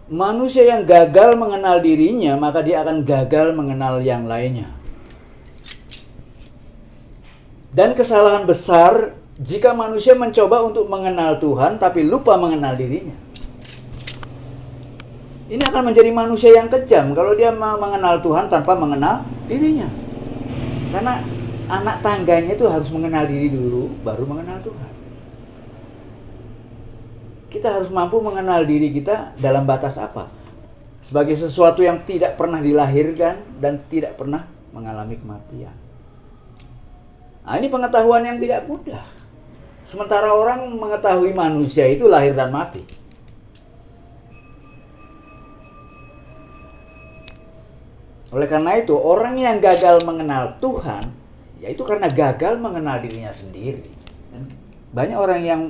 Manusia yang gagal mengenal dirinya, maka dia akan gagal mengenal yang lainnya. Dan kesalahan besar jika manusia mencoba untuk mengenal Tuhan tapi lupa mengenal dirinya. Ini akan menjadi manusia yang kejam kalau dia mengenal Tuhan tanpa mengenal dirinya. Karena anak tangganya itu harus mengenal diri dulu, baru mengenal Tuhan. Kita harus mampu mengenal diri kita dalam batas apa? Sebagai sesuatu yang tidak pernah dilahirkan dan tidak pernah mengalami kematian. Nah, ini pengetahuan yang tidak mudah. Sementara orang mengetahui manusia itu lahir dan mati. Oleh karena itu, orang yang gagal mengenal Tuhan, yaitu karena gagal mengenal dirinya sendiri. Banyak orang yang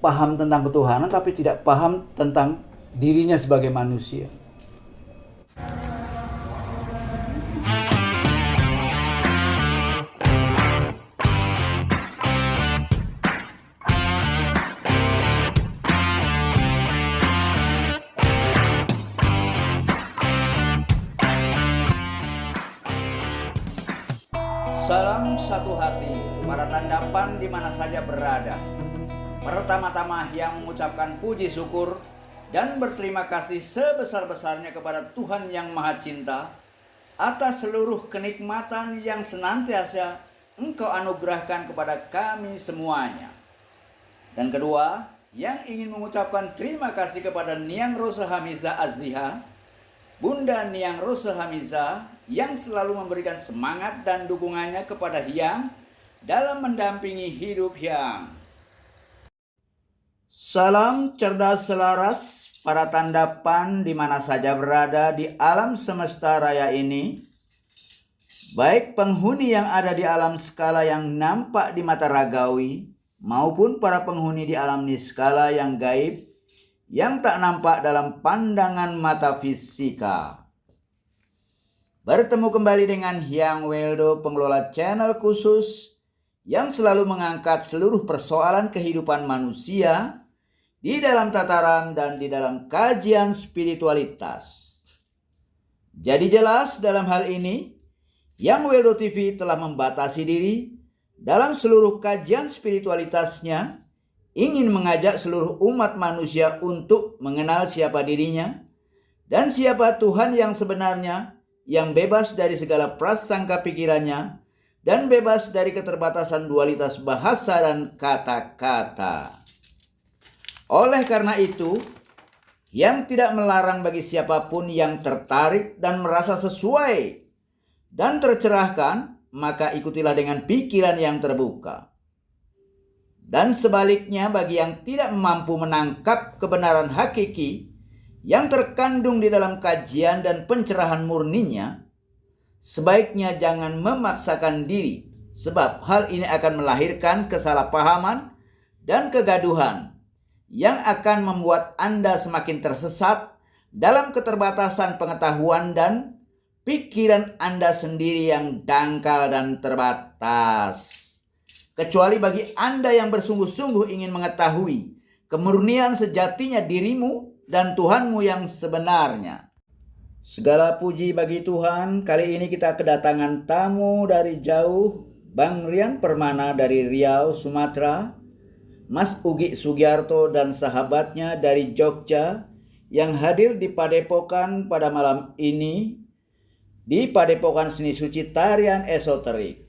paham tentang ketuhanan tapi tidak paham tentang dirinya sebagai manusia. Salam satu hati, para tandapan di mana saja berada. Pertama-tama yang mengucapkan puji syukur dan berterima kasih sebesar-besarnya kepada Tuhan yang Maha Cinta atas seluruh kenikmatan yang senantiasa Engkau anugerahkan kepada kami semuanya. Dan kedua, yang ingin mengucapkan terima kasih kepada Niang Rosa Hamiza Aziha, Bunda Niang Rosa Hamiza, yang selalu memberikan semangat dan dukungannya kepada Hyang dalam mendampingi hidup Hyang. Salam cerdas selaras para tandapan di mana saja berada di alam semesta raya ini, baik penghuni yang ada di alam skala yang nampak di mata ragawi maupun para penghuni di alam niskala yang gaib yang tak nampak dalam pandangan mata fisika. Bertemu kembali dengan Hyang Weldo, pengelola channel khusus yang selalu mengangkat seluruh persoalan kehidupan manusia di dalam tataran dan di dalam kajian spiritualitas. Jadi jelas dalam hal ini, Hyang Weldo TV telah membatasi diri dalam seluruh kajian spiritualitasnya, ingin mengajak seluruh umat manusia untuk mengenal siapa dirinya dan siapa Tuhan yang sebenarnya, yang bebas dari segala prasangka pikirannya dan bebas dari keterbatasan dualitas bahasa dan kata-kata. Oleh karena itu, yang tidak melarang bagi siapapun yang tertarik dan merasa sesuai dan tercerahkan, maka ikutilah dengan pikiran yang terbuka. Dan sebaliknya, bagi yang tidak mampu menangkap kebenaran hakiki yang terkandung di dalam kajian dan pencerahan murninya, sebaiknya jangan memaksakan diri, sebab hal ini akan melahirkan kesalahpahaman dan kegaduhan yang akan membuat Anda semakin tersesat dalam keterbatasan pengetahuan dan pikiran Anda sendiri yang dangkal dan terbatas. Kecuali bagi Anda yang bersungguh-sungguh ingin mengetahui kemurnian sejatinya dirimu dan Tuhanmu yang sebenarnya. Segala puji bagi Tuhan, kali ini kita kedatangan tamu dari jauh, Bang Rian Permana dari Riau, Sumatera, Mas Ugi Sugiarto dan sahabatnya dari Jogja yang hadir di Padepokan pada malam ini, di Padepokan Seni Suci Tarian Esoterik.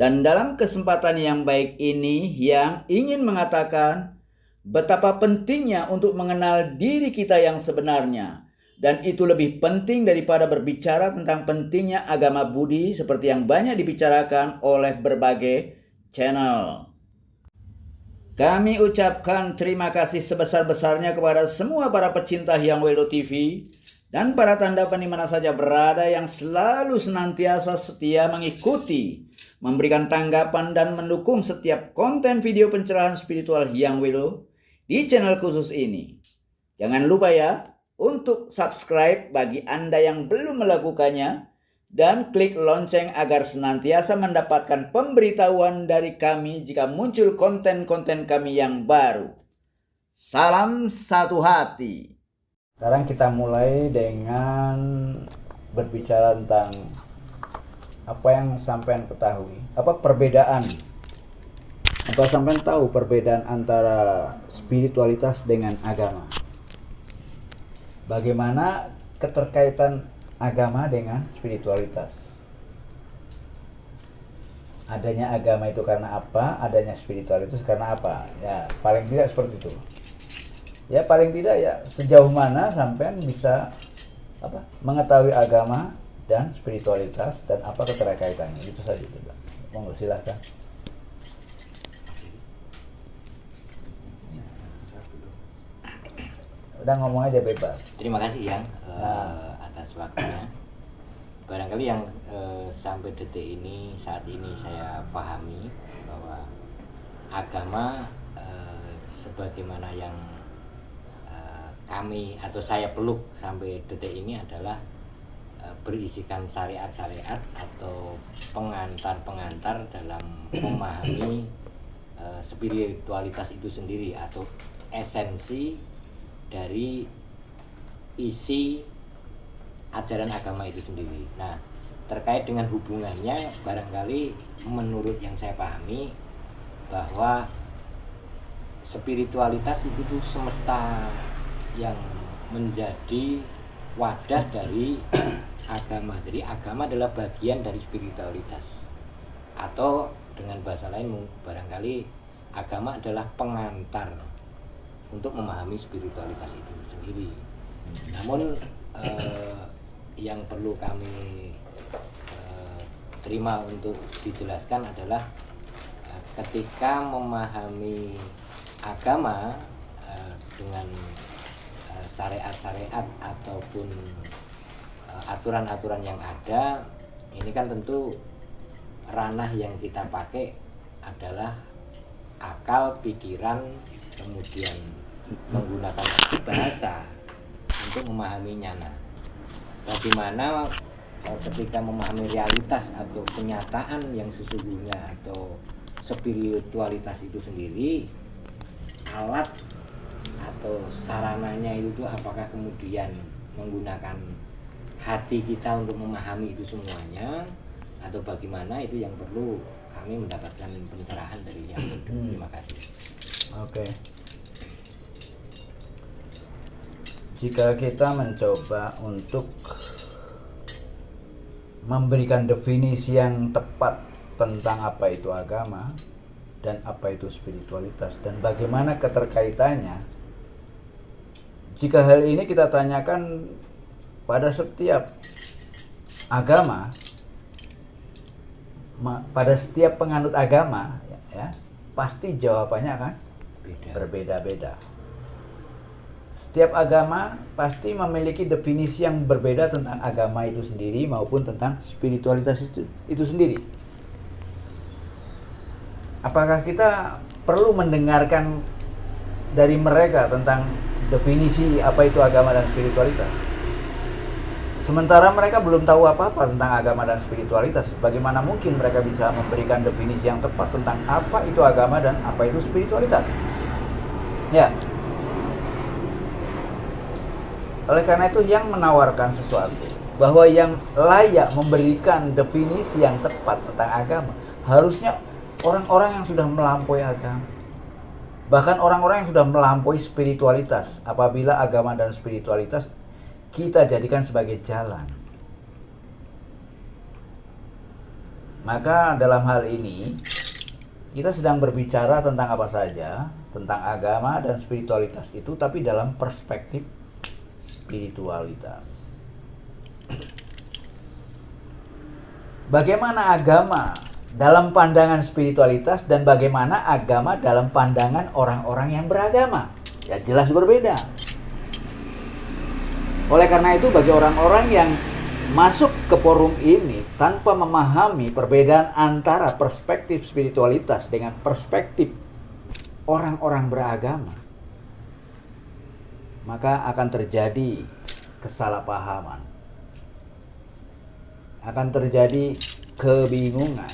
Dan dalam kesempatan yang baik ini, yang ingin mengatakan betapa pentingnya untuk mengenal diri kita yang sebenarnya. Dan itu lebih penting daripada berbicara tentang pentingnya agama Budi seperti yang banyak dibicarakan oleh berbagai channel. Kami ucapkan terima kasih sebesar-besarnya kepada semua para pecinta Hyang Weldo TV dan para tandapan di mana saja berada yang selalu senantiasa setia mengikuti, memberikan tanggapan dan mendukung setiap konten video pencerahan spiritual Hyang Weldo di channel khusus ini. Jangan lupa ya untuk subscribe bagi Anda yang belum melakukannya dan klik lonceng agar senantiasa mendapatkan pemberitahuan dari kami jika muncul konten-konten kami yang baru. Salam satu hati. Sekarang kita mulai dengan berbicara tentang apa yang sampean ketahui, apa perbedaan, apa sampean tahu perbedaan antara spiritualitas dengan agama. Bagaimana keterkaitan agama dengan spiritualitas? Adanya agama itu karena apa? Adanya spiritualitas karena apa? Ya, paling tidak seperti itu. Ya, paling tidak ya sejauh mana sampean bisa mengetahui agama dan spiritualitas dan apa keterkaitannya, itu saja. Monggo silakan. Udah ngomong aja bebas. Terima kasih yang atas waktunya. Barangkali yang sampai detik ini, saat ini saya pahami bahwa agama sebagaimana yang kami atau saya peluk sampai detik ini adalah berisikan syariat-syariat atau pengantar-pengantar dalam memahami spiritualitas itu sendiri atau esensi dari isi ajaran agama itu sendiri. Nah, terkait dengan hubungannya, barangkali menurut yang saya pahami bahwa spiritualitas itu tuh semesta yang menjadi wadah dari agama. Jadi agama adalah bagian dari spiritualitas, atau dengan bahasa lain barangkali agama adalah pengantar untuk memahami spiritualitas itu sendiri. Namun yang perlu kami terima untuk dijelaskan adalah ketika memahami agama dengan syariat-syariat ataupun aturan-aturan yang ada, ini kan tentu ranah yang kita pakai adalah akal, pikiran, kemudian menggunakan bahasa untuk memahaminya. Nah, bagaimana ketika memahami realitas atau kenyataan yang sesungguhnya atau spiritualitas itu sendiri, alat atau sarananya itu apakah kemudian menggunakan hati kita untuk memahami itu semuanya, atau bagaimana, itu yang perlu kami mendapatkan pencerahan dari yang terima kasih. Oke. Jika kita mencoba untuk memberikan definisi yang tepat tentang apa itu agama dan apa itu spiritualitas dan bagaimana keterkaitannya, jika hal ini kita tanyakan pada setiap agama, pada setiap penganut agama, ya, pasti jawabannya akan berbeda-beda. Setiap agama pasti memiliki definisi yang berbeda tentang agama itu sendiri maupun tentang spiritualitas itu sendiri. Apakah kita perlu mendengarkan dari mereka tentang definisi apa itu agama dan spiritualitas? Sementara mereka belum tahu apa-apa tentang agama dan spiritualitas, bagaimana mungkin mereka bisa memberikan definisi yang tepat tentang apa itu agama dan apa itu spiritualitas? Ya. Oleh karena itu, yang menawarkan sesuatu bahwa yang layak memberikan definisi yang tepat tentang agama harusnya orang-orang yang sudah melampaui agama, bahkan orang-orang yang sudah melampaui spiritualitas. Apabila agama dan spiritualitas kita jadikan sebagai jalan, maka dalam hal ini kita sedang berbicara tentang apa saja, tentang agama dan spiritualitas itu, tapi dalam perspektif spiritualitas. Bagaimana agama dalam pandangan spiritualitas dan bagaimana agama dalam pandangan orang-orang yang beragama? Ya jelas berbeda. Oleh karena itu, bagi orang-orang yang masuk ke forum ini tanpa memahami perbedaan antara perspektif spiritualitas dengan perspektif orang-orang beragama, maka akan terjadi kesalahpahaman, akan terjadi kebingungan.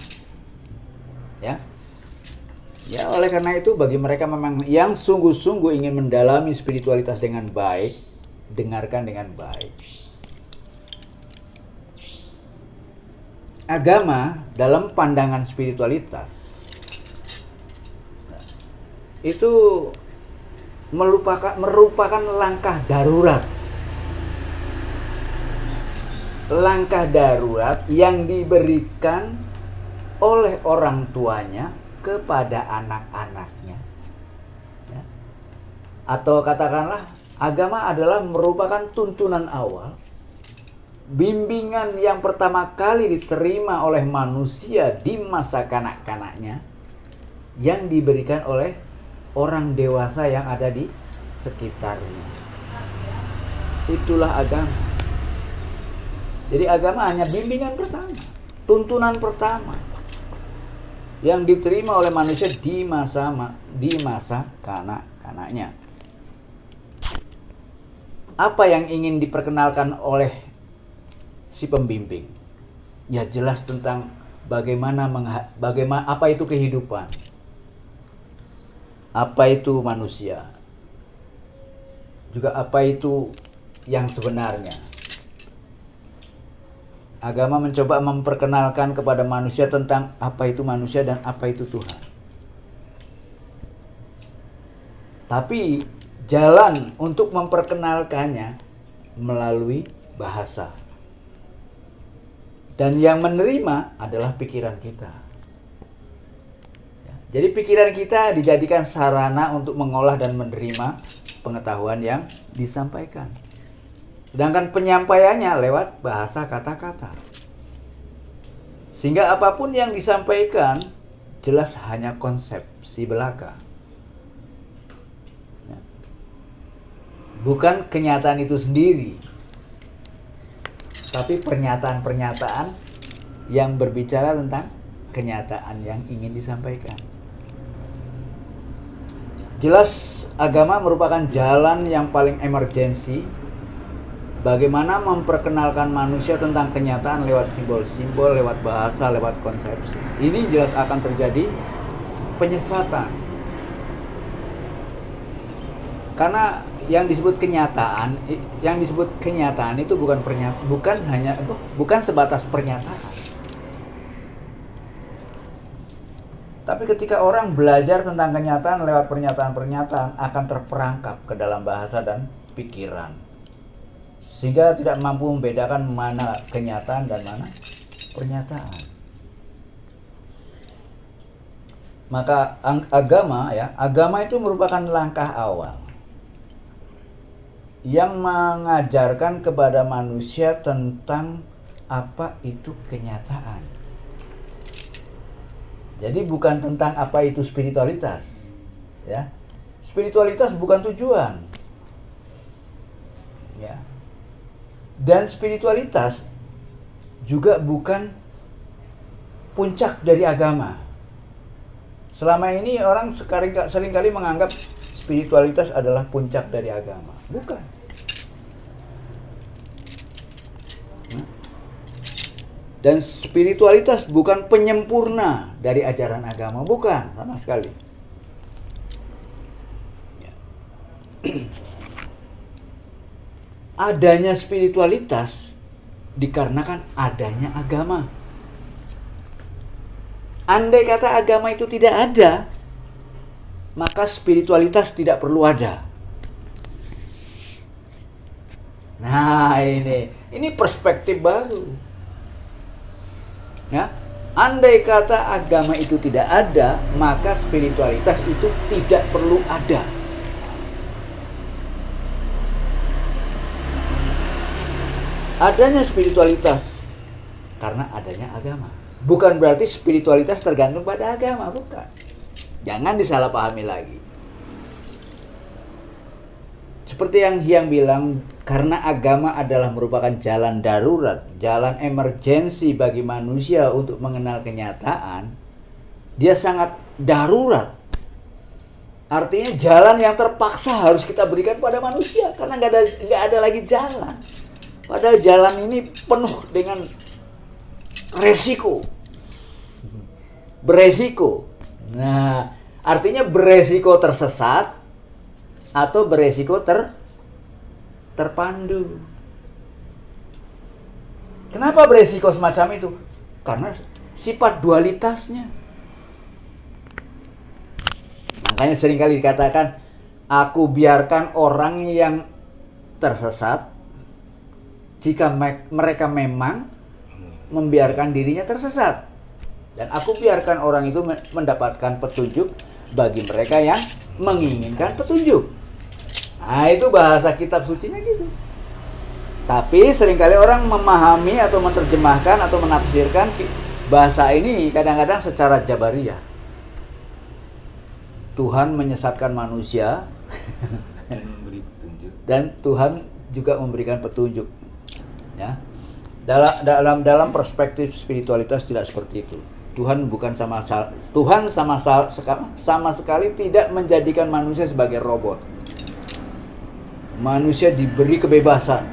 Ya, oleh karena itu, bagi mereka memang yang sungguh-sungguh ingin mendalami spiritualitas dengan baik, dengarkan dengan baik. Agama dalam pandangan spiritualitas itu merupakan langkah darurat. Langkah darurat yang diberikan oleh orang tuanya kepada anak-anaknya. Ya. Atau katakanlah, agama adalah merupakan tuntunan awal, bimbingan yang pertama kali diterima oleh manusia di masa kanak-kanaknya, yang diberikan oleh orang dewasa yang ada di sekitarnya. Itulah agama. Jadi agama hanya bimbingan pertama, tuntunan pertama yang diterima oleh manusia di masa kanak-kanaknya. Apa yang ingin diperkenalkan oleh si pembimbing? Ya jelas tentang bagaimana apa itu kehidupan. Apa itu manusia? Juga apa itu yang sebenarnya? Agama mencoba memperkenalkan kepada manusia tentang apa itu manusia dan apa itu Tuhan. Tapi jalan untuk memperkenalkannya melalui bahasa. Dan yang menerima adalah pikiran kita. Jadi pikiran kita dijadikan sarana untuk mengolah dan menerima pengetahuan yang disampaikan. Sedangkan penyampaiannya lewat bahasa kata-kata. Sehingga apapun yang disampaikan jelas hanya konsepsi belaka. Bukan kenyataan itu sendiri, tapi pernyataan-pernyataan yang berbicara tentang kenyataan yang ingin disampaikan. Jelas agama merupakan jalan yang paling emergensi bagaimana memperkenalkan manusia tentang kenyataan lewat simbol-simbol, lewat bahasa, lewat konsepsi. Ini jelas akan terjadi penyesatan. Karena yang disebut kenyataan itu bukan sebatas pernyataan. Tapi ketika orang belajar tentang kenyataan lewat pernyataan-pernyataan akan terperangkap ke dalam bahasa dan pikiran. Sehingga tidak mampu membedakan mana kenyataan dan mana pernyataan. Maka agama itu merupakan langkah awal yang mengajarkan kepada manusia tentang apa itu kenyataan. Jadi bukan tentang apa itu spiritualitas. Ya. Spiritualitas bukan tujuan. Ya. Dan spiritualitas juga bukan puncak dari agama. Selama ini orang seringkali menganggap spiritualitas adalah puncak dari agama. Bukan. Dan spiritualitas bukan penyempurna dari ajaran agama. Bukan, sama sekali. Adanya spiritualitas dikarenakan adanya agama. Andai kata agama itu tidak ada, maka spiritualitas tidak perlu ada. Nah, ini perspektif baru. Ya, andai kata agama itu tidak ada, maka spiritualitas itu tidak perlu ada. Adanya spiritualitas karena adanya agama. Bukan berarti spiritualitas tergantung pada agama, bukan. Jangan disalahpahami lagi. Seperti yang Hyang bilang, karena agama adalah merupakan jalan darurat, jalan emergensi bagi manusia untuk mengenal kenyataan, dia sangat darurat. Artinya jalan yang terpaksa harus kita berikan pada manusia karena nggak ada lagi jalan. Padahal jalan ini penuh dengan beresiko. Nah, artinya beresiko tersesat atau beresiko terpandu. Kenapa beresiko semacam itu? Karena sifat dualitasnya. Makanya seringkali dikatakan, aku biarkan orang yang tersesat jika mereka memang membiarkan dirinya tersesat. Dan aku biarkan orang itu mendapatkan petunjuk bagi mereka yang menginginkan petunjuk. Nah, itu bahasa kitab sucinya gitu. Tapi seringkali orang memahami atau menerjemahkan atau menafsirkan bahasa ini kadang-kadang secara jabariyah. Tuhan menyesatkan manusia dan memberi petunjuk. Dan Tuhan juga memberikan petunjuk. Ya. Dalam perspektif spiritualitas tidak seperti itu. Tuhan sama sekali tidak menjadikan manusia sebagai robot. Manusia diberi kebebasan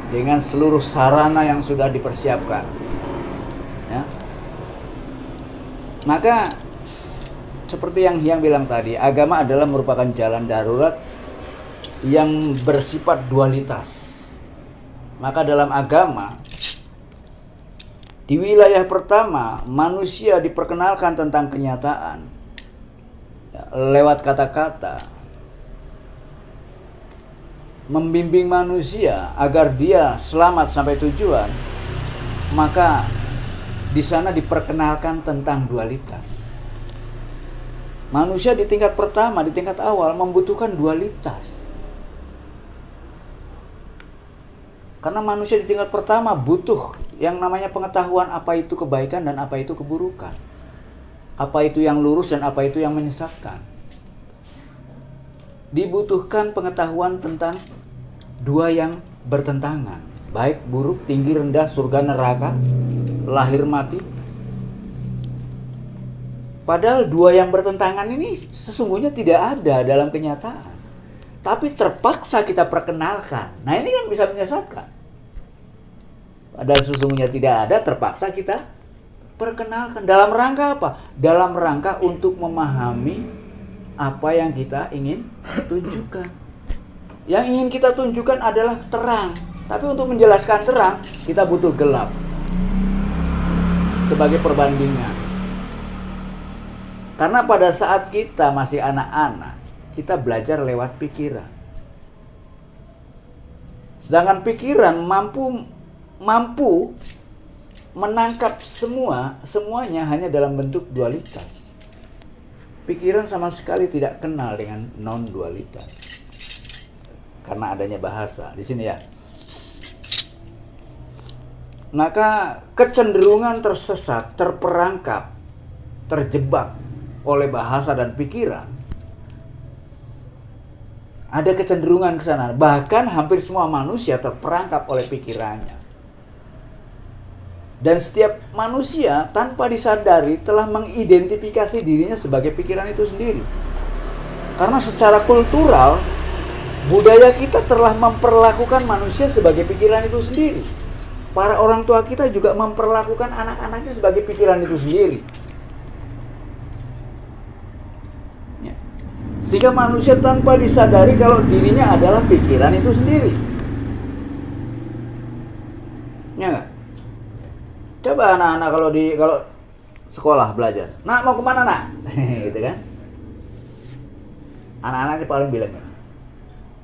dengan seluruh sarana yang sudah dipersiapkan. Ya. Maka seperti yang Hyang bilang tadi, agama adalah merupakan jalan darurat yang bersifat dualitas. Maka dalam agama, di wilayah pertama, manusia diperkenalkan tentang kenyataan ya, lewat kata-kata, membimbing manusia agar dia selamat sampai tujuan. Maka di sana diperkenalkan tentang dualitas. Manusia di tingkat pertama, di tingkat awal membutuhkan dualitas. Karena manusia di tingkat pertama butuh yang namanya pengetahuan apa itu kebaikan dan apa itu keburukan. Apa itu yang lurus dan apa itu yang menyesatkan. Dibutuhkan pengetahuan tentang dua yang bertentangan. Baik, buruk, tinggi, rendah, surga, neraka, lahir, mati. Padahal dua yang bertentangan ini sesungguhnya tidak ada dalam kenyataan. Tapi terpaksa kita perkenalkan. Nah, ini kan bisa menyesatkan. Padahal sesungguhnya tidak ada, terpaksa kita perkenalkan. Dalam rangka apa? Dalam rangka untuk memahami apa yang kita ingin tunjukkan. Yang ingin kita tunjukkan adalah terang. Tapi untuk menjelaskan terang, kita butuh gelap. Sebagai perbandingan. Karena pada saat kita masih anak-anak, kita belajar lewat pikiran. Sedangkan pikiran mampu menangkap semuanya hanya dalam bentuk dualitas. Pikiran sama sekali tidak kenal dengan non-dualitas. Karena adanya bahasa di sini ya. Maka kecenderungan tersesat, terperangkap, terjebak oleh bahasa dan pikiran, ada kecenderungan ke sana. Bahkan hampir semua manusia terperangkap oleh pikirannya. Dan setiap manusia tanpa disadari telah mengidentifikasi dirinya sebagai pikiran itu sendiri. Karena secara kultural, budaya kita telah memperlakukan manusia sebagai pikiran itu sendiri. Para orang tua kita juga memperlakukan anak-anaknya sebagai pikiran itu sendiri. Sehingga manusia tanpa disadari kalau dirinya adalah pikiran itu sendiri. Ya enggak? Coba anak-anak kalau sekolah belajar. Nak, mau kemana nak? Gitu kan? Anak-anak paling bilang,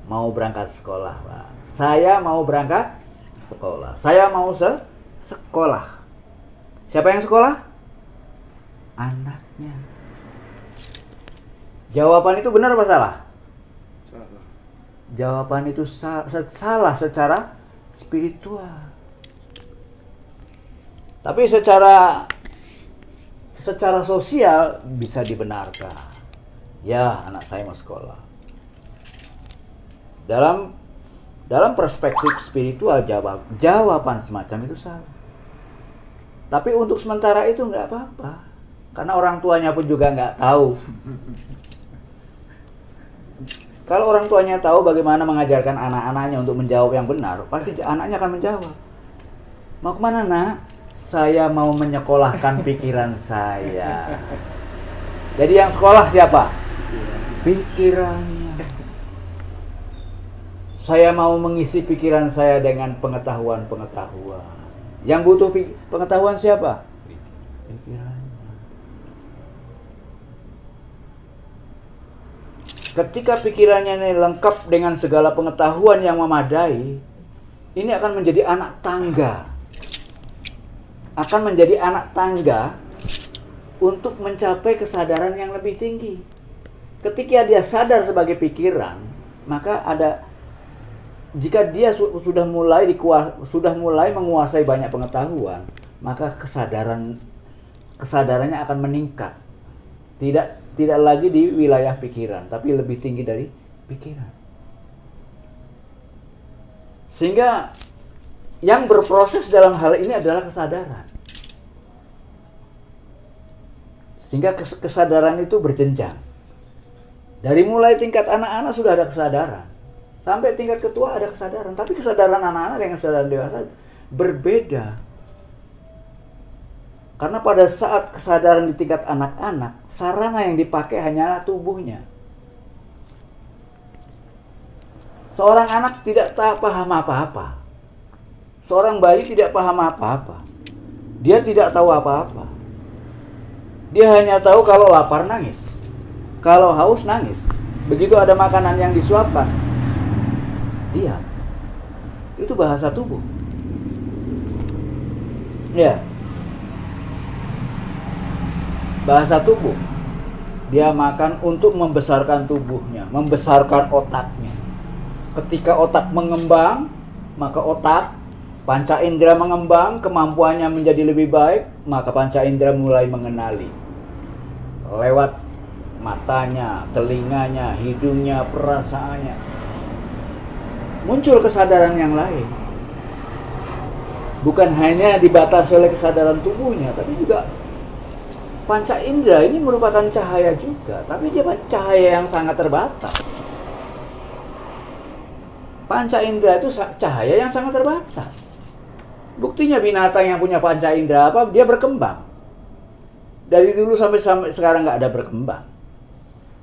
mau berangkat sekolah, Pak. Saya mau berangkat sekolah. Saya mau sekolah. Siapa yang sekolah? Anaknya. Jawaban itu benar apa salah? Salah. Jawaban itu salah secara spiritual. Tapi secara sosial bisa dibenarkan. Ya, anak saya mau sekolah. Dalam perspektif spiritual jawaban semacam itu salah. Tapi untuk sementara itu nggak apa-apa. Karena orang tuanya pun juga nggak tahu. Kalau orang tuanya tahu bagaimana mengajarkan anak-anaknya untuk menjawab yang benar, pasti anaknya akan menjawab. Mau kemana nak? Saya mau menyekolahkan pikiran saya. Jadi yang sekolah siapa? Pikirannya. Saya mau mengisi pikiran saya dengan pengetahuan-pengetahuan. Yang butuh pengetahuan siapa? Pikirannya. Ketika pikirannya ini lengkap dengan segala pengetahuan yang memadai, ini akan menjadi anak tangga. Akan menjadi anak tangga untuk mencapai kesadaran yang lebih tinggi. Ketika dia sadar sebagai pikiran, maka jika dia sudah mulai menguasai banyak pengetahuan, maka kesadarannya akan meningkat. Tidak lagi di wilayah pikiran, tapi lebih tinggi dari pikiran. Sehingga yang berproses dalam hal ini adalah kesadaran. Sehingga kesadaran itu berjenjang. Dari mulai tingkat anak-anak sudah ada kesadaran, sampai tingkat ketua ada kesadaran. Tapi kesadaran anak-anak dengan kesadaran dewasa berbeda. Karena pada saat kesadaran di tingkat anak-anak, sarana yang dipakai hanyalah tubuhnya. Seorang anak tidak paham apa-apa. Seorang bayi tidak paham apa-apa. Dia tidak tahu apa-apa. Dia hanya tahu kalau lapar nangis, kalau haus nangis. Begitu ada makanan yang disuapkan, diam. Itu bahasa tubuh. Ya. Bahasa tubuh. Dia makan untuk membesarkan tubuhnya, membesarkan otaknya. Ketika otak mengembang, maka panca indera mengembang, kemampuannya menjadi lebih baik, maka panca indera mulai mengenali. Lewat matanya, telinganya, hidungnya, perasaannya. Muncul kesadaran yang lain. Bukan hanya dibatasi oleh kesadaran tubuhnya, tapi juga panca indera ini merupakan cahaya juga, tapi dia cahaya yang sangat terbatas. Panca indera itu cahaya yang sangat terbatas. Buktinya binatang yang punya panca indera apa? Dia berkembang. Dari dulu sampai sekarang nggak ada berkembang.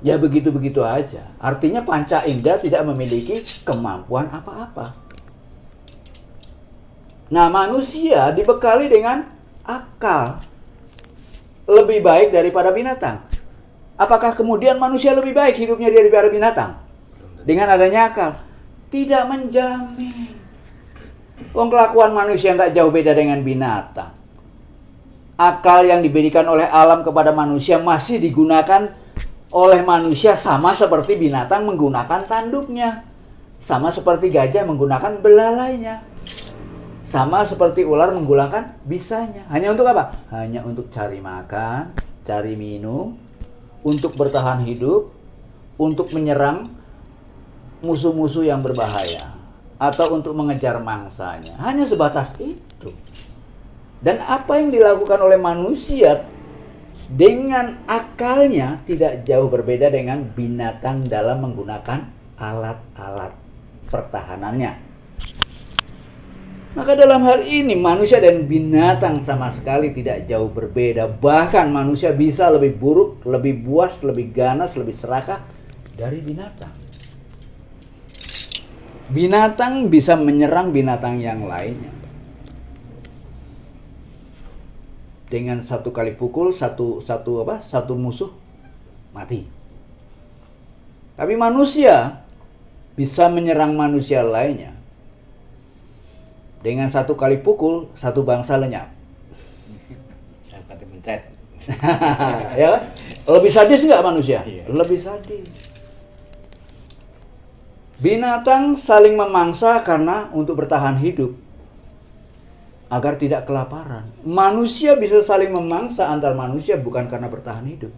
Ya begitu-begitu aja. Artinya panca indera tidak memiliki kemampuan apa-apa. Nah, manusia dibekali dengan akal lebih baik daripada binatang. Apakah kemudian manusia lebih baik hidupnya daripada binatang? Dengan adanya akal? Tidak menjamin. Wong kelakuan manusia nggak jauh beda dengan binatang. Akal yang diberikan oleh alam kepada manusia masih digunakan oleh manusia sama seperti binatang menggunakan tanduknya. Sama seperti gajah menggunakan belalainya. Sama seperti ular menggunakan bisanya. Hanya untuk apa? Hanya untuk cari makan, cari minum, untuk bertahan hidup, untuk menyerang musuh-musuh yang berbahaya, atau untuk mengejar mangsanya. Hanya sebatas itu. Dan apa yang dilakukan oleh manusia dengan akalnya tidak jauh berbeda dengan binatang dalam menggunakan alat-alat pertahanannya. Maka dalam hal ini manusia dan binatang sama sekali tidak jauh berbeda. Bahkan manusia bisa lebih buruk, lebih buas, lebih ganas, lebih serakah dari binatang. Binatang bisa menyerang binatang yang lainnya. Dengan satu kali pukul, satu musuh mati. Tapi manusia bisa menyerang manusia lainnya. Dengan satu kali pukul, satu bangsa lenyap. Saya tadi mencet. Ya, lebih sadis nggak manusia? Iya. Lebih sadis. Binatang saling memangsa karena untuk bertahan hidup, agar tidak kelaparan. Manusia bisa saling memangsa antar manusia bukan karena bertahan hidup,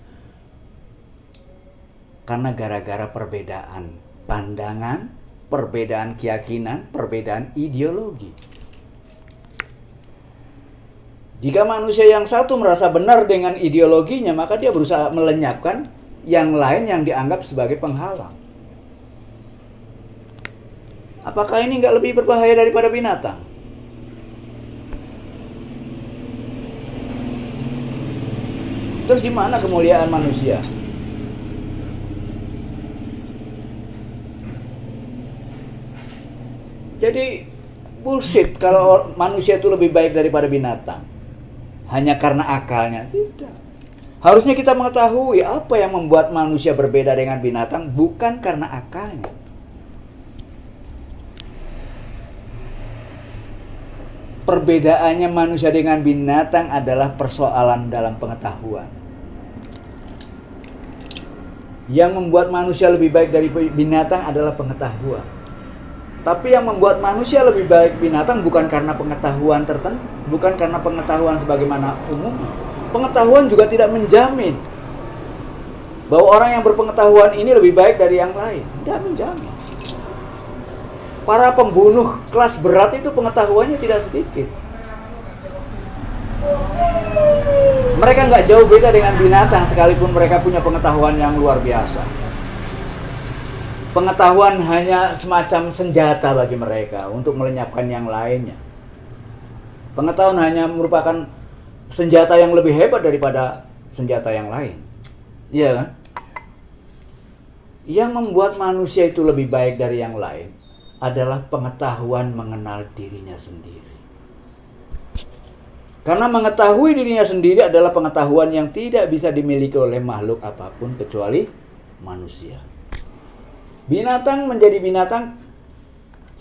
karena gara-gara perbedaan pandangan, perbedaan keyakinan, perbedaan ideologi. Jika manusia yang satu merasa benar dengan ideologinya, maka dia berusaha melenyapkan yang lain yang dianggap sebagai penghalang. Apakah ini nggak lebih berbahaya daripada binatang? Terus di mana kemuliaan manusia? Jadi bullshit kalau manusia itu lebih baik daripada binatang hanya karena akalnya. Tidak. Harusnya kita mengetahui apa yang membuat manusia berbeda dengan binatang, bukan karena akalnya. Perbedaannya manusia dengan binatang adalah persoalan dalam pengetahuan. Yang membuat manusia lebih baik dari binatang adalah pengetahuan. Tapi yang membuat manusia lebih baik binatang bukan karena pengetahuan tertentu, bukan karena pengetahuan sebagaimana umum. Pengetahuan juga tidak menjamin bahwa orang yang berpengetahuan ini lebih baik dari yang lain. Tidak menjamin. Para pembunuh kelas berat itu pengetahuannya tidak sedikit. Mereka nggak jauh beda dengan binatang sekalipun mereka punya pengetahuan yang luar biasa. Pengetahuan hanya semacam senjata bagi mereka untuk melenyapkan yang lainnya. Pengetahuan hanya merupakan senjata yang lebih hebat daripada senjata yang lain. Iya kan? Yang membuat manusia itu lebih baik dari yang lain adalah pengetahuan mengenal dirinya sendiri. Karena mengetahui dirinya sendiri adalah pengetahuan yang tidak bisa dimiliki oleh makhluk apapun kecuali manusia. Binatang menjadi binatang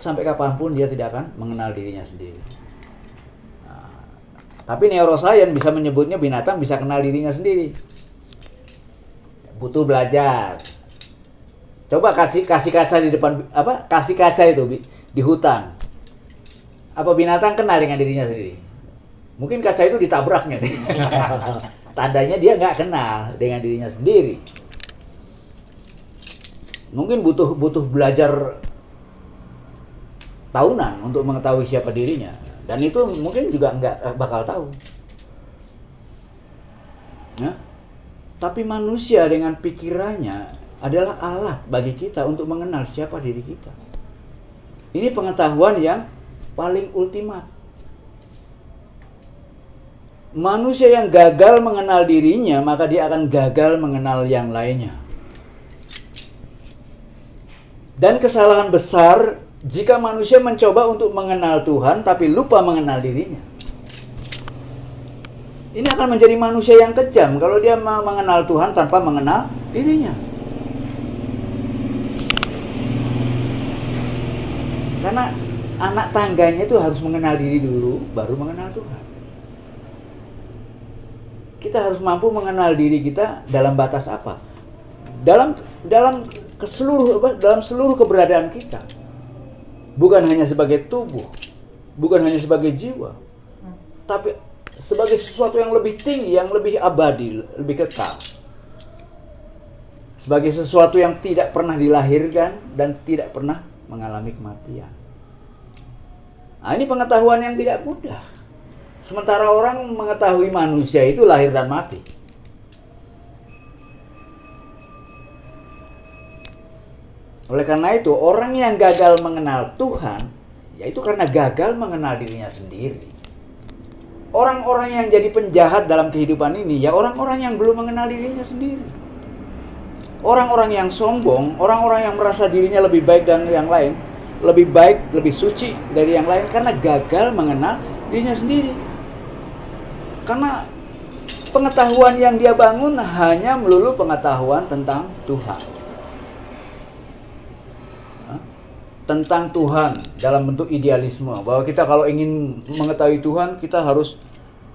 sampai kapanpun dia tidak akan mengenal dirinya sendiri. Nah, tapi neuroscience bisa menyebutnya binatang bisa kenal dirinya sendiri. Butuh belajar. Coba kasih kaca di depan kasih kaca itu di hutan. Apa binatang kenal dengan dirinya sendiri? Mungkin kaca itu ditabraknya. Tandanya dia nggak kenal dengan dirinya sendiri. Mungkin butuh belajar tahunan untuk mengetahui siapa dirinya, dan itu mungkin juga nggak bakal tahu. Ya? Tapi manusia dengan pikirannya adalah alat bagi kita untuk mengenal siapa diri kita. Ini pengetahuan yang paling ultimat. Manusia yang gagal mengenal dirinya, maka dia akan gagal mengenal yang lainnya. Dan kesalahan besar jika manusia mencoba untuk mengenal Tuhan tapi lupa mengenal dirinya. Ini akan menjadi manusia yang kejam kalau dia mengenal Tuhan tanpa mengenal dirinya. Karena anak tangganya itu harus mengenal diri dulu, baru mengenal Tuhan. Kita harus mampu mengenal diri kita dalam batas apa? Dalam seluruh keberadaan kita. Bukan hanya sebagai tubuh, bukan hanya sebagai jiwa, tapi sebagai sesuatu yang lebih tinggi, yang lebih abadi, lebih kekal. Sebagai sesuatu yang tidak pernah dilahirkan dan tidak pernah mengalami kematian. Nah, ini pengetahuan yang tidak mudah. Sementara orang mengetahui manusia itu lahir dan mati. Oleh karena itu, orang yang gagal mengenal Tuhan, yaitu karena gagal mengenal dirinya sendiri. Orang-orang yang jadi penjahat dalam kehidupan ini, ya orang-orang yang belum mengenal dirinya sendiri. Orang-orang yang sombong, orang-orang yang merasa dirinya lebih baik dari yang lain, lebih baik, lebih suci dari yang lain, karena gagal mengenal dirinya sendiri. Karena pengetahuan yang dia bangun hanya melulu pengetahuan tentang Tuhan. Tentang Tuhan dalam bentuk idealisme, bahwa kita kalau ingin mengetahui Tuhan, kita harus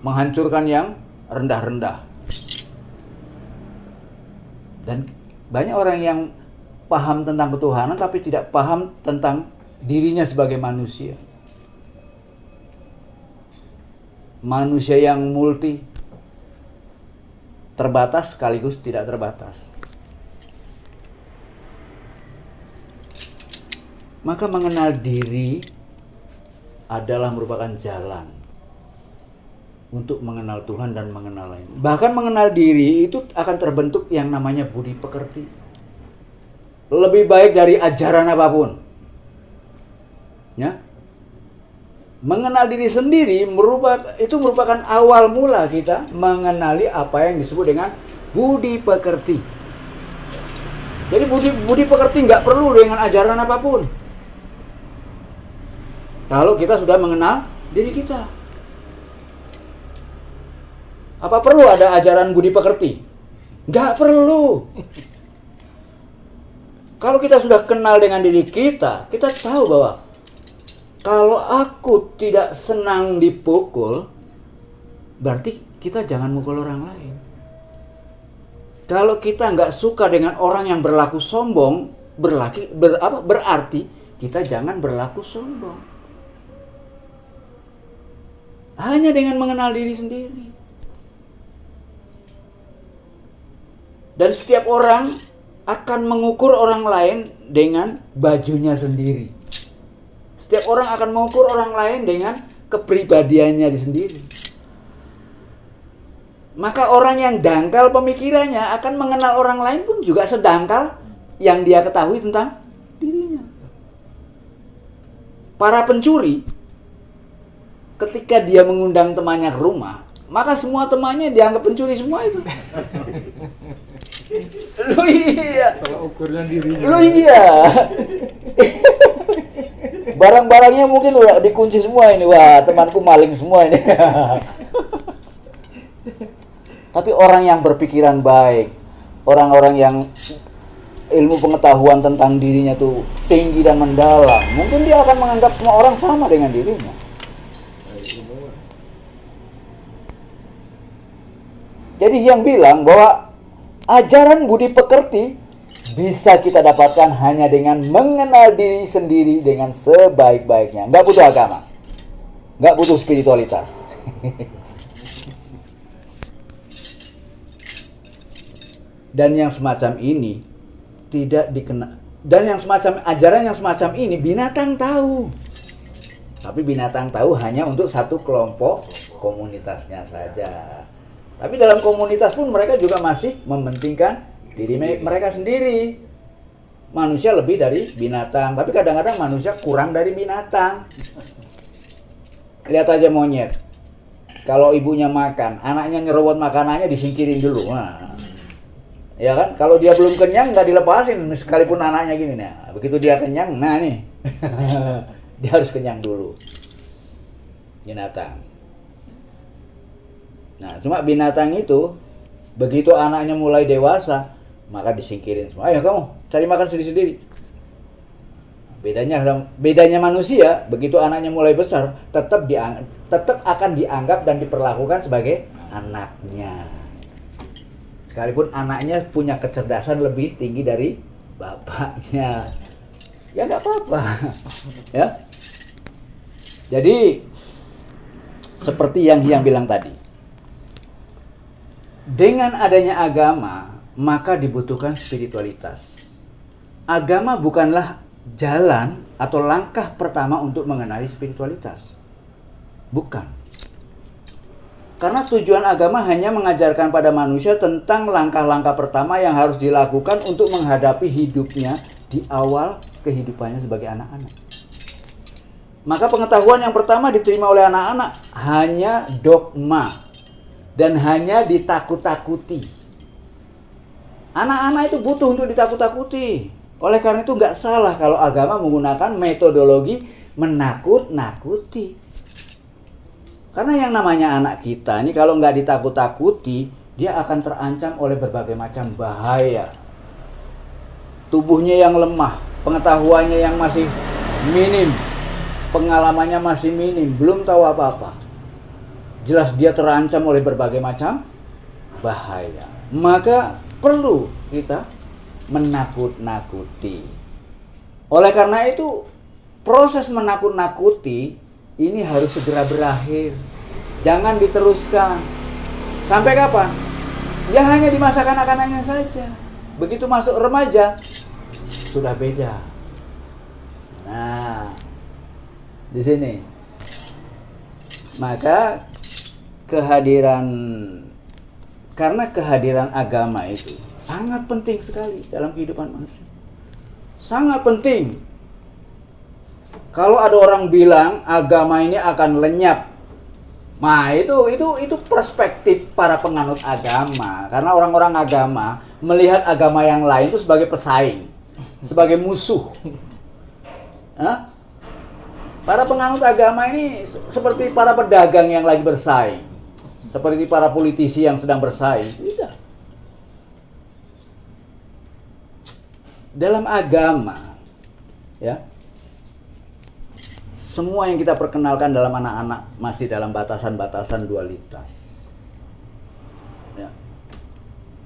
menghancurkan yang rendah-rendah. Dan banyak orang yang paham tentang ketuhanan tapi tidak paham tentang dirinya sebagai manusia. Manusia yang multi, terbatas sekaligus tidak terbatas. Maka mengenal diri adalah merupakan jalan untuk mengenal Tuhan dan mengenal lain. Bahkan mengenal diri itu akan terbentuk yang namanya budi pekerti. Lebih baik dari ajaran apapun. Ya. Mengenal diri sendiri merupakan awal mula kita mengenali apa yang disebut dengan budi pekerti. Jadi budi pekerti nggak perlu dengan ajaran apapun. Kalau kita sudah mengenal diri kita. Apa perlu ada ajaran budi pekerti? Nggak perlu. Kalau kita sudah kenal dengan diri kita, kita tahu bahwa kalau aku tidak senang dipukul, berarti kita jangan mukul orang lain. Kalau kita nggak suka dengan orang yang berlaku sombong, berarti kita jangan berlaku sombong. Hanya dengan mengenal diri sendiri. Dan setiap orang akan mengukur orang lain dengan bajunya sendiri. Setiap orang akan mengukur orang lain dengan kepribadiannya sendiri. Maka orang yang dangkal pemikirannya akan mengenal orang lain pun juga sedangkal yang dia ketahui tentang dirinya. Para pencuri, ketika dia mengundang temannya ke rumah, maka semua temannya dianggap pencuri semua itu. Lu iya. Kalau ukurnya dirinya. Lu iya. Barang-barangnya mungkin udah dikunci semua ini. Wah, temanku maling semua ini. Tapi orang yang berpikiran baik, orang-orang yang ilmu pengetahuan tentang dirinya tuh tinggi dan mendalam, mungkin dia akan menganggap semua orang sama dengan dirinya. Jadi yang bilang bahwa ajaran budi pekerti bisa kita dapatkan hanya dengan mengenal diri sendiri dengan sebaik-baiknya. Nggak butuh agama, nggak butuh spiritualitas. Dan yang semacam ini tidak dikenal. Dan yang semacam ajaran yang semacam ini binatang tahu. Tapi binatang tahu hanya untuk satu kelompok komunitasnya saja. Tapi dalam komunitas pun mereka juga masih mementingkan diri mereka sendiri. Manusia lebih dari binatang, tapi kadang-kadang manusia kurang dari binatang. Lihat aja monyet. Kalau ibunya makan, anaknya nyerobot makanannya disingkirin dulu. Nah, ya kan? Kalau dia belum kenyang nggak dilepasin, sekalipun anaknya gini. Nah, begitu dia kenyang, nah nih, dia harus kenyang dulu. Binatang. Nah, cuma binatang itu begitu anaknya mulai dewasa, maka disingkirin semua. Ayo kamu cari makan sendiri-sendiri. Bedanya manusia, begitu anaknya mulai besar, tetap akan dianggap dan diperlakukan sebagai anaknya. Sekalipun anaknya punya kecerdasan lebih tinggi dari bapaknya, ya nggak apa-apa. Ya. Jadi seperti yang bilang tadi. Dengan adanya agama, maka dibutuhkan spiritualitas. Agama bukanlah jalan atau langkah pertama untuk mengenali spiritualitas. Bukan. Karena tujuan agama hanya mengajarkan pada manusia tentang langkah-langkah pertama yang harus dilakukan untuk menghadapi hidupnya di awal kehidupannya sebagai anak-anak. Maka pengetahuan yang pertama diterima oleh anak-anak hanya dogma. Dan hanya ditakut-takuti. Anak-anak itu butuh untuk ditakut-takuti. Oleh karena itu nggak salah kalau agama menggunakan metodologi menakut-nakuti. Karena yang namanya anak kita ini kalau nggak ditakut-takuti, dia akan terancam oleh berbagai macam bahaya. Tubuhnya yang lemah, pengetahuannya yang masih minim, pengalamannya masih minim, belum tahu apa-apa. Jelas dia terancam oleh berbagai macam bahaya. Maka perlu kita menakut-nakuti. Oleh karena itu, proses menakut-nakuti ini harus segera berakhir. Jangan diteruskan. Sampai kapan? Ya hanya di masa kanak-kanaknya saja. Begitu masuk remaja, sudah beda. Nah, di sini. Maka karena kehadiran agama itu sangat penting sekali dalam kehidupan manusia. Sangat penting. Kalau ada orang bilang agama ini akan lenyap, nah itu perspektif para penganut agama. Karena orang-orang agama melihat agama yang lain itu sebagai pesaing, sebagai musuh. Para penganut agama ini seperti para pedagang yang lagi bersaing, seperti para politisi yang sedang bersaing. Tidak. Dalam agama, ya, semua yang kita perkenalkan dalam anak-anak masih dalam batasan-batasan dualitas. Ya.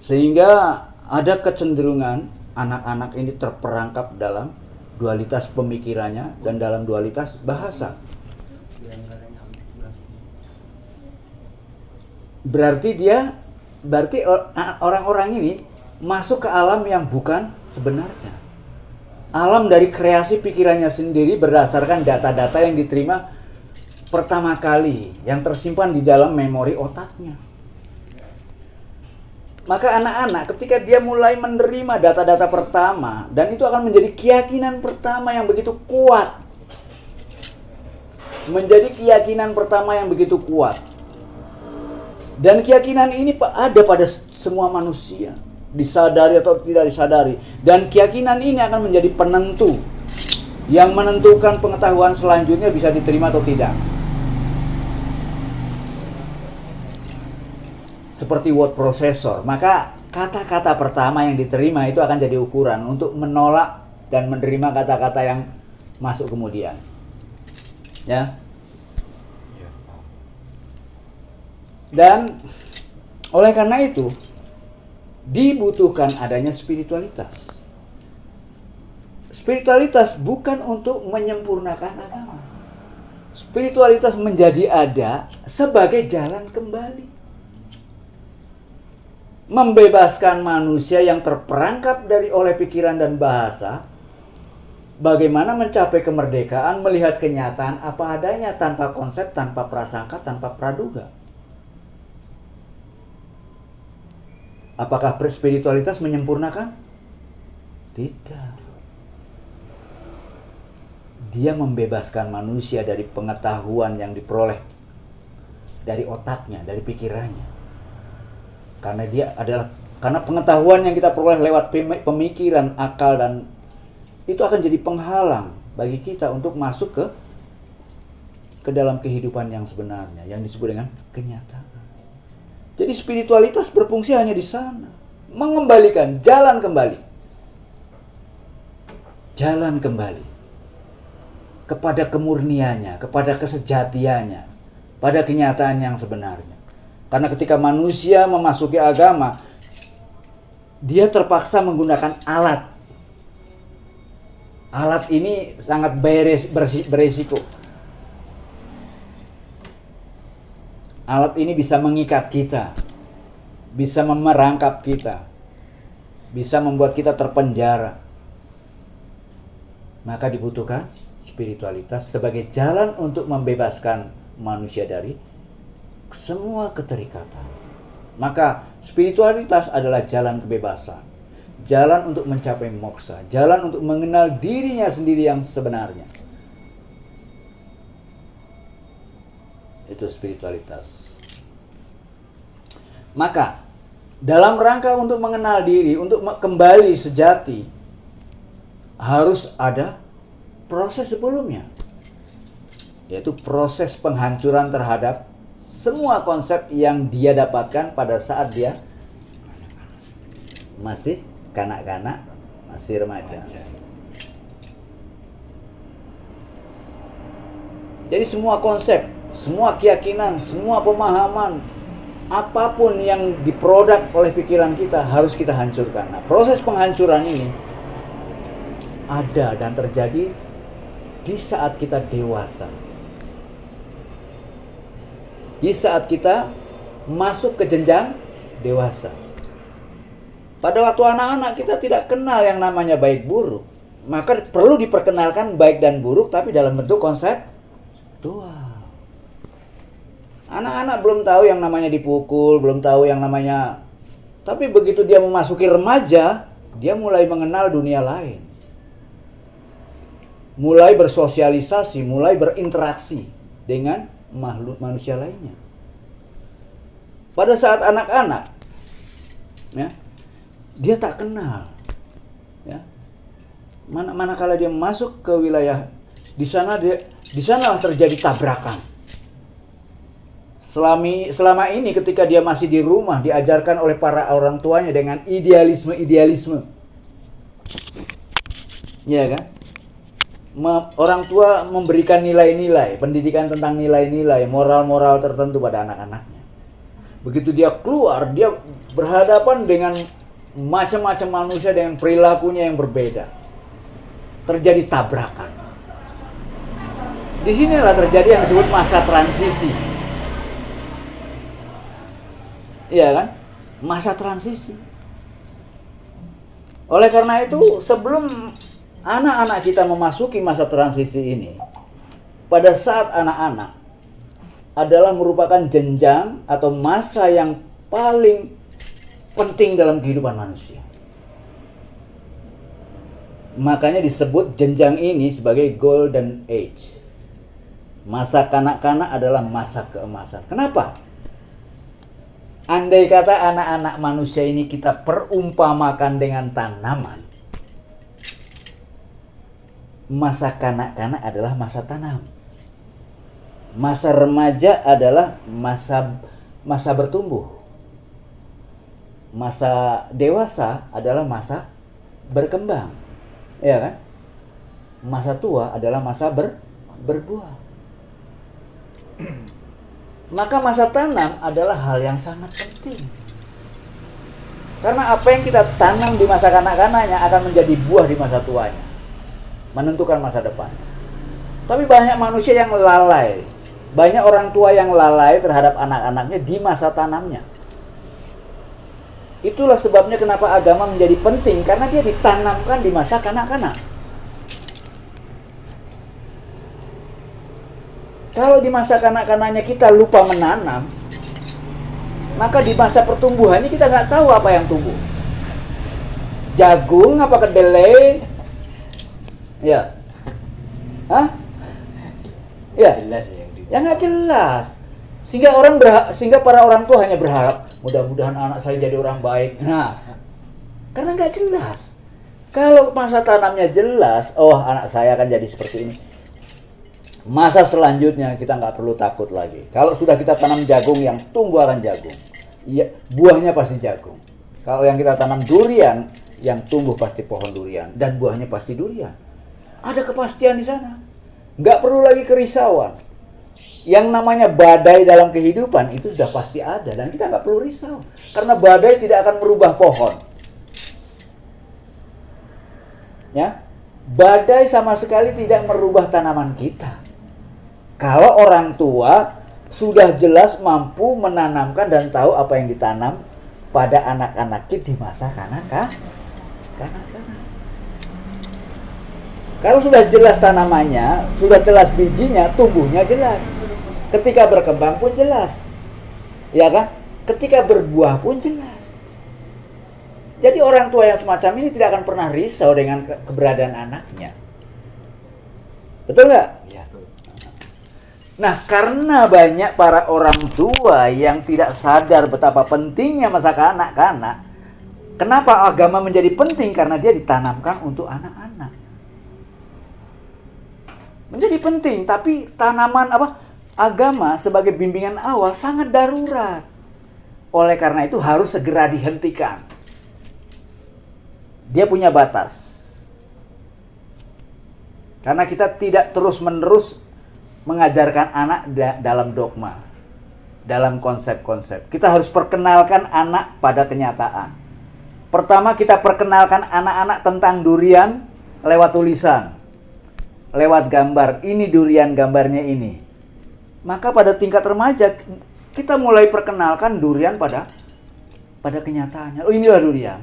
Sehingga ada kecenderungan anak-anak ini terperangkap dalam dualitas pemikirannya dan dalam dualitas bahasa. Berarti orang-orang ini masuk ke alam yang bukan sebenarnya. Alam dari kreasi pikirannya sendiri berdasarkan data-data yang diterima pertama kali, yang tersimpan di dalam memori otaknya. Maka anak-anak ketika dia mulai menerima data-data pertama, dan itu akan menjadi keyakinan pertama yang begitu kuat. Menjadi keyakinan pertama yang begitu kuat. Dan keyakinan ini ada pada semua manusia, disadari atau tidak disadari. Dan keyakinan ini akan menjadi penentu yang menentukan pengetahuan selanjutnya bisa diterima atau tidak. Seperti word processor, maka kata-kata pertama yang diterima itu akan jadi ukuran untuk menolak dan menerima kata-kata yang masuk kemudian. Ya. Dan oleh karena itu dibutuhkan adanya spiritualitas. Spiritualitas bukan untuk menyempurnakan agama. Spiritualitas menjadi ada sebagai jalan kembali. Membebaskan manusia yang terperangkap oleh pikiran dan bahasa. Bagaimana mencapai kemerdekaan, melihat kenyataan apa adanya, tanpa konsep, tanpa prasangka, tanpa praduga. Apakah spiritualitas menyempurnakan? Tidak. Dia membebaskan manusia dari pengetahuan yang diperoleh dari otaknya, dari pikirannya. Karena pengetahuan yang kita peroleh lewat pemikiran, akal, dan itu akan jadi penghalang bagi kita untuk masuk ke dalam kehidupan yang sebenarnya, yang disebut dengan kenyataan. Jadi spiritualitas berfungsi hanya di sana, mengembalikan, jalan kembali kepada kemurniannya, kepada kesejatiannya, pada kenyataan yang sebenarnya. Karena ketika manusia memasuki agama, dia terpaksa menggunakan alat. Alat ini sangat beresiko. Alat ini bisa mengikat kita, bisa memerangkap kita, bisa membuat kita terpenjara. Maka dibutuhkan spiritualitas sebagai jalan untuk membebaskan manusia dari semua keterikatan. Maka spiritualitas adalah jalan kebebasan, jalan untuk mencapai moksa, jalan untuk mengenal dirinya sendiri yang sebenarnya. Itu spiritualitas. Maka dalam rangka untuk mengenal diri, untuk kembali sejati, harus ada proses sebelumnya, yaitu proses penghancuran terhadap semua konsep yang dia dapatkan pada saat dia masih kanak-kanak, masih remaja. Jadi semua konsep, semua keyakinan, semua pemahaman, apapun yang diproduk oleh pikiran kita harus kita hancurkan. Nah, proses penghancuran ini ada dan terjadi di saat kita dewasa. Di saat kita masuk ke jenjang dewasa. Pada waktu anak-anak kita tidak kenal yang namanya baik buruk. Maka perlu diperkenalkan baik dan buruk, tapi dalam bentuk konseptual. Anak-anak belum tahu yang namanya dipukul, belum tahu yang namanya. Tapi begitu dia memasuki remaja, dia mulai mengenal dunia lain. Mulai bersosialisasi, mulai berinteraksi dengan makhluk manusia lainnya. Pada saat anak-anak, ya, dia tak kenal, ya. Manakala dia masuk ke wilayah di sana, Di sana terjadi tabrakan. Selama ini ketika dia masih di rumah diajarkan oleh para orang tuanya dengan idealisme. Ya kan? Orang tua memberikan nilai-nilai, pendidikan tentang nilai-nilai, moral-moral tertentu pada anak-anaknya. Begitu dia keluar, dia berhadapan dengan macam-macam manusia dengan perilakunya yang berbeda. Terjadi tabrakan. Disinilah terjadi yang disebut masa transisi. Iya kan? Masa transisi. Oleh karena itu, sebelum anak-anak kita memasuki masa transisi ini, pada saat anak-anak adalah merupakan jenjang atau masa yang paling penting dalam kehidupan manusia. Makanya disebut jenjang ini sebagai golden age. Masa kanak-kanak adalah masa keemasan. Kenapa? Andai kata anak-anak manusia ini kita perumpamakan dengan tanaman, masa kanak-kanak adalah masa tanam. Masa remaja adalah masa bertumbuh. Masa dewasa adalah masa berkembang. Ya kan? Masa tua adalah masa berbuah. Maka masa tanam adalah hal yang sangat penting. Karena apa yang kita tanam di masa kanak-kanaknya akan menjadi buah di masa tuanya, menentukan masa depan. Tapi banyak manusia yang lalai, banyak orang tua yang lalai terhadap anak-anaknya di masa tanamnya. Itulah sebabnya kenapa agama menjadi penting, karena dia ditanamkan di masa kanak-kanak. Kalau di masa kanak-kanaknya kita lupa menanam, maka di masa pertumbuhannya kita nggak tahu apa yang tumbuh. Jagung apa kedelai? Ya, hah? Ya, Jelas ya. Ya nggak jelas. Sehingga para orang tua hanya berharap mudah-mudahan anak saya jadi orang baik. Nah, karena nggak jelas. Kalau masa tanamnya jelas, oh anak saya akan jadi seperti ini. Masa selanjutnya kita nggak perlu takut lagi. Kalau sudah kita tanam jagung, yang tumbuh akan jagung. Ya, buahnya pasti jagung. Kalau yang kita tanam durian, yang tumbuh pasti pohon durian dan buahnya pasti durian. Ada kepastian di sana. Nggak perlu lagi kerisauan. Yang namanya badai dalam kehidupan itu sudah pasti ada dan kita nggak perlu risau. Karena badai tidak akan merubah pohon. Ya, badai sama sekali tidak merubah tanaman kita. Kalau orang tua sudah jelas mampu menanamkan dan tahu apa yang ditanam pada anak-anak kita di masa kanak-kanak. Kalau sudah jelas tanamannya, sudah jelas bijinya, tumbuhnya jelas. Ketika berkembang pun jelas. Ya kan? Ketika berbuah pun jelas. Jadi orang tua yang semacam ini tidak akan pernah risau dengan keberadaan anaknya. Betul nggak? Ya, betul. Nah, karena banyak para orang tua yang tidak sadar betapa pentingnya masa kanak-kanak, kenapa agama menjadi penting? Karena dia ditanamkan untuk anak-anak. Menjadi penting, tapi tanaman agama sebagai bimbingan awal sangat darurat. Oleh karena itu harus segera dihentikan. Dia punya batas. Karena kita tidak terus-menerus mengajarkan anak dalam dogma, dalam konsep-konsep. Kita harus perkenalkan anak pada kenyataan. Pertama, kita perkenalkan anak-anak tentang durian lewat tulisan, lewat gambar. Ini durian, gambarnya ini. Maka pada tingkat remaja kita mulai perkenalkan durian pada kenyataannya. Oh, inilah durian.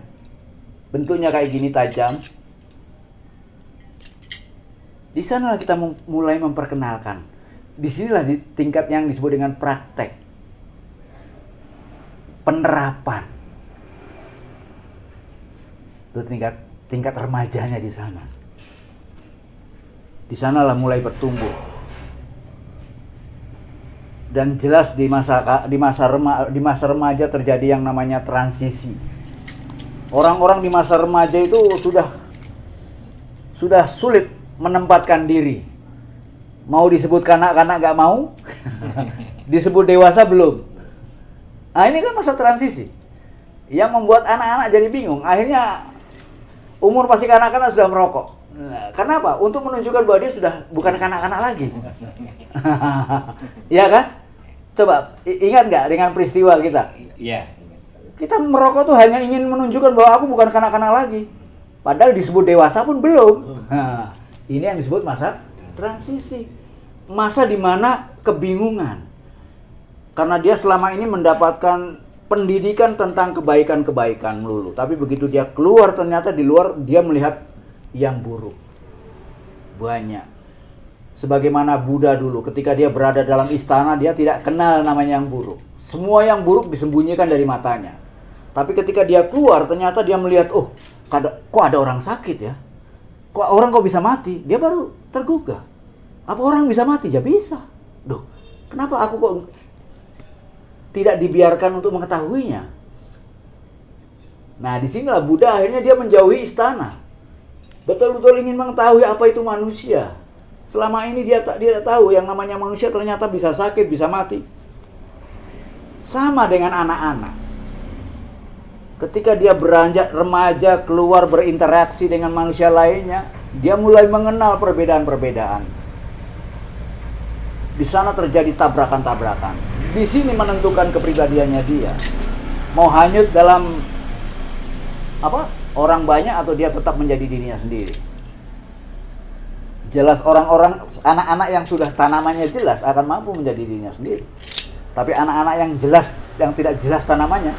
Bentuknya kayak gini, tajam. Di sanalah kita mulai memperkenalkan. Disinilah di tingkat yang disebut dengan praktek, penerapan. Itu tingkat remajanya di sana. Di sanalah mulai bertumbuh. Dan jelas di masa remaja terjadi yang namanya transisi. Orang-orang di masa remaja itu sudah sulit menempatkan diri. Mau disebut kanak-kanak nggak mau, disebut dewasa belum. Nah ini kan masa transisi yang membuat anak-anak jadi bingung. Akhirnya umur masih kanak-kanak sudah merokok. Nah, kenapa? Untuk menunjukkan bahwa dia sudah bukan kanak-kanak lagi. Iya kan? Coba ingat nggak dengan peristiwa kita? Iya. Kita merokok tuh hanya ingin menunjukkan bahwa aku bukan kanak-kanak lagi. Padahal disebut dewasa pun belum. Nah, ini yang disebut masa transisi. Masa di mana kebingungan. Karena dia selama ini mendapatkan pendidikan tentang kebaikan-kebaikan melulu. Tapi begitu dia keluar, ternyata di luar dia melihat yang buruk. Banyak. Sebagaimana Buddha dulu, ketika dia berada dalam istana, dia tidak kenal namanya yang buruk. Semua yang buruk disembunyikan dari matanya. Tapi ketika dia keluar, ternyata dia melihat, oh, kok ada orang sakit ya? Kok orang kok bisa mati? Dia baru tergugah. Apa orang bisa mati? Ya bisa. Duh, kenapa aku kok tidak dibiarkan untuk mengetahuinya? Nah, disinilah Buddha akhirnya dia menjauhi istana. Betul-betul ingin mengetahui apa itu manusia. Selama ini dia tidak tahu yang namanya manusia ternyata bisa sakit, bisa mati. Sama dengan anak-anak. Ketika dia beranjak remaja, keluar berinteraksi dengan manusia lainnya, dia mulai mengenal perbedaan-perbedaan. Di sana terjadi tabrakan-tabrakan. Di sini menentukan kepribadiannya dia. Mau hanyut dalam orang banyak atau dia tetap menjadi dirinya sendiri. Jelas orang-orang, anak-anak yang sudah tanamannya jelas akan mampu menjadi dirinya sendiri. Tapi anak-anak yang jelas, yang tidak jelas tanamannya,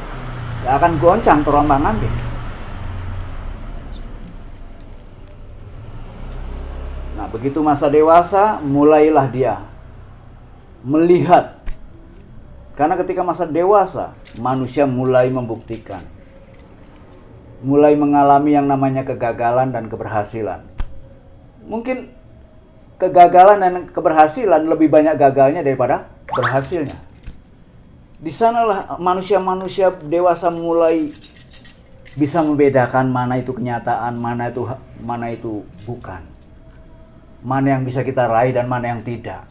ya akan goncang terombang-ambing. Nah, begitu masa dewasa, mulailah dia melihat. Karena ketika masa dewasa, manusia mulai membuktikan. Mulai mengalami yang namanya kegagalan dan keberhasilan. Mungkin kegagalan dan keberhasilan lebih banyak gagalnya daripada berhasilnya. Di sanalah manusia-manusia dewasa mulai bisa membedakan mana itu kenyataan, mana itu bukan. Mana yang bisa kita raih dan mana yang tidak.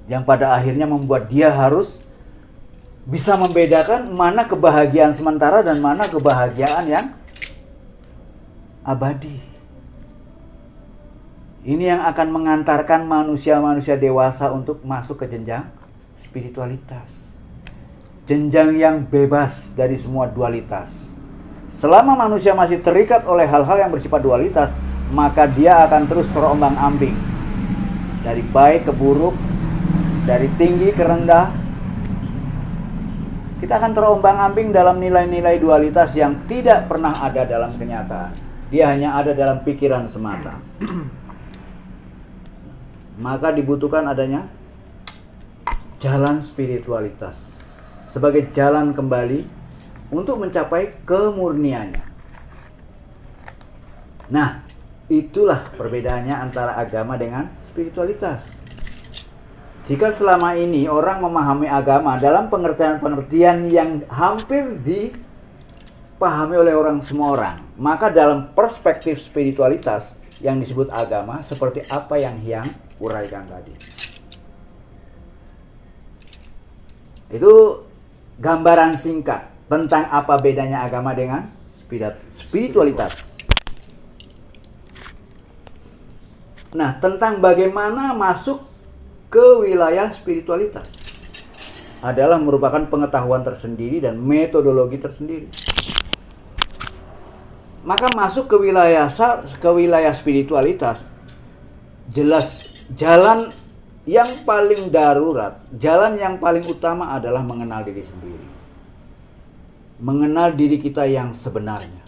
Yang pada akhirnya membuat dia harus bisa membedakan mana kebahagiaan sementara dan mana kebahagiaan yang abadi. Ini yang akan mengantarkan manusia-manusia dewasa untuk masuk ke jenjang spiritualitas. Jenjang yang bebas dari semua dualitas. Selama manusia masih terikat oleh hal-hal yang bersifat dualitas, maka dia akan terus terombang-ambing. Dari baik ke buruk, dari tinggi ke rendah. Kita akan terombang-ambing dalam nilai-nilai dualitas yang tidak pernah ada dalam kenyataan. Dia hanya ada dalam pikiran semata. Maka dibutuhkan adanya jalan spiritualitas sebagai jalan kembali untuk mencapai kemurniannya. Nah, itulah perbedaannya antara agama dengan spiritualitas. Jika selama ini orang memahami agama dalam pengertian-pengertian yang hampir dipahami oleh semua orang, maka dalam perspektif spiritualitas yang disebut agama seperti apa yang Hyang uraikan tadi. Itu gambaran singkat tentang apa bedanya agama dengan spiritualitas. Nah, tentang bagaimana masuk ke wilayah spiritualitas adalah merupakan pengetahuan tersendiri dan metodologi tersendiri. Maka masuk ke wilayah spiritualitas, jelas jalan yang paling darurat, jalan yang paling utama adalah mengenal diri sendiri. Mengenal diri kita yang sebenarnya.